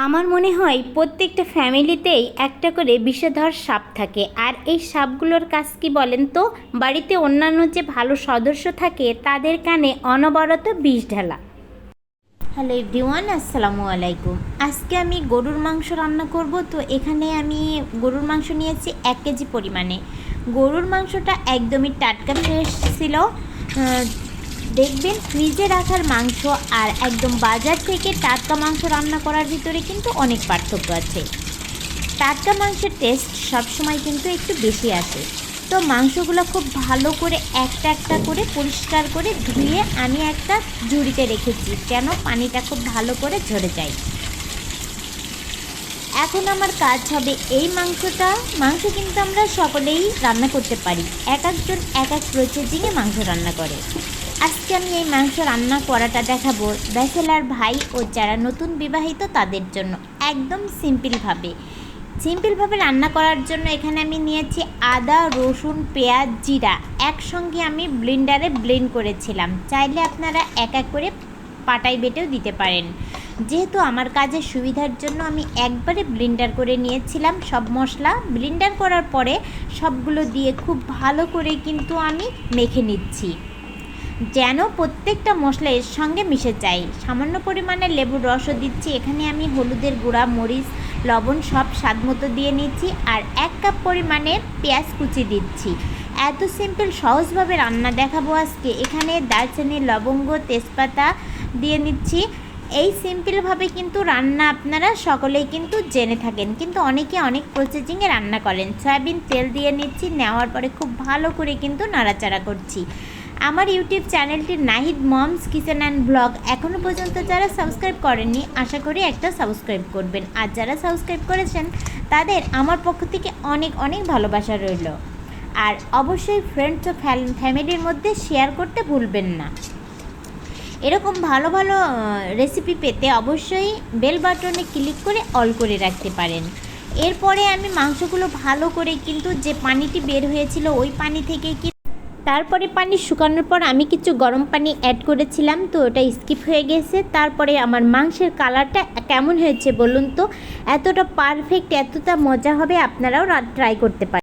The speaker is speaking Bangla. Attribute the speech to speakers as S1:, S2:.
S1: আমার মনে হয় প্রত্যেকটা ফ্যামিলিতেই একটা করে বিষধর সাপ থাকে। আর এই সাপগুলোর কাজ কি বলেন তো? বাড়িতে অন্যান্য যে ভালো সদস্য থাকে তাদের কানে অনবরত বিষ ঢালা। হ্যালো এভরিওয়ান, আসসালামু আলাইকুম। আজকে আমি গরুর মাংস রান্না করব। তো এখানে আমি গরুর মাংস নিয়েছি 1 কেজি পরিমাণে। গরুর মাংসটা একদমই টাটকা ফ্রেশ ছিল। দেখবেন ফ্রিজে রাখার মাংস আর একদম বাজার থেকে টাটকা মাংস রান্না করার ভিতরে কিন্তু অনেক পার্থক্য আছে। টাটকা মাংসের টেস্ট সবসময় কিন্তু একটু বেশি আসে। তো মাংসগুলো খুব ভালো করে একটা একটা করে পরিষ্কার করে ধুয়ে আমি একটা ঝুড়িতে রেখেছি, যেন পানিটা খুব ভালো করে ঝরে যায়। এখন আমার কাজ হবে এই মাংস কিন্তু আমরা সকলেই রান্না করতে পারি। এক একজন এক এক প্রসেসিংয়ে মাংস রান্না করে। আজকে আমি এই মাংস রান্না করাটা দেখাবো ব্যাচেলার ভাই ও যারা নতুন বিবাহিত তাদের জন্য, একদম সিম্পলভাবে রান্না করার জন্য এখানে আমি নিয়েছি আদা, রসুন, পেঁয়াজ, জিরা একসঙ্গে আমি ব্লেন্ডারে ব্লেন্ড করেছিলাম। চাইলে আপনারা এক এক করে পাটায় বেটেও দিতে পারেন। যেহেতু আমার কাজের সুবিধার জন্য আমি একবারে ব্লেন্ডার করে নিয়েছিলাম। সব মশলা ব্লেন্ডার করার পরে সবগুলো দিয়ে খুব ভালো করে কিন্তু আমি মেখে নিচ্ছি, যেন প্রত্যেকটা মশলা এর সঙ্গে মিশে যায়। সামান্য পরিমাণে লেবুর রসও দিচ্ছি। এখানে আমি হলুদের গুঁড়া, মরিচ, লবণ সব স্বাদ মতো দিয়ে নিচ্ছি। আর 1 কাপ পরিমাণে পেঁয়াজ কুচি দিচ্ছি। এত সিম্পল সহজভাবে রান্না দেখাবো আজকে। এখানে দারচিনি, লবঙ্গ, তেজপাতা দিয়ে নিচ্ছি। এই সিম্পলভাবে কিন্তু রান্না আপনারা সকলেই কিন্তু জেনে থাকেন, কিন্তু অনেকে অনেক প্রসেসিংয়ে রান্না করেন। সয়াবিন তেল দিয়ে নিচ্ছি, নেওয়ার পরে খুব ভালো করে কিন্তু নাড়াচাড়া করছি। আমার ইউটিউব চ্যানেলটি Nahid moms kitchen and blog এখনও পর্যন্ত যারা সাবস্ক্রাইব করেননি, আশা করি একটা সাবস্ক্রাইব করবেন। আর যারা সাবস্ক্রাইব করেছেন তাদের আমার পক্ষ থেকে অনেক অনেক ভালোবাসা রইল। আর অবশ্যই ফ্রেন্ডস ও ফ্যামিলির মধ্যে শেয়ার করতে ভুলবেন না। এরকম ভালো ভালো রেসিপি পেতে অবশ্যই বেল বাটনে ক্লিক করে অল করে রাখতে পারেন। এরপরে আমি মাংসগুলো ভালো করে কিন্তু যে পানিটি বের হয়েছিল ওই পানি থেকে তারপরে পানি শুকানোর পর আমি কিছু গরম পানি অ্যাড করেছিলাম, তো ওটা স্কিপ হয়ে গেছে। তারপরে আমার মাংসের কালারটা কেমন হয়েছে বলুন তো? এতটা পারফেক্ট, এতটা মজা হবে, আপনারাও ট্রাই করতে পারেন।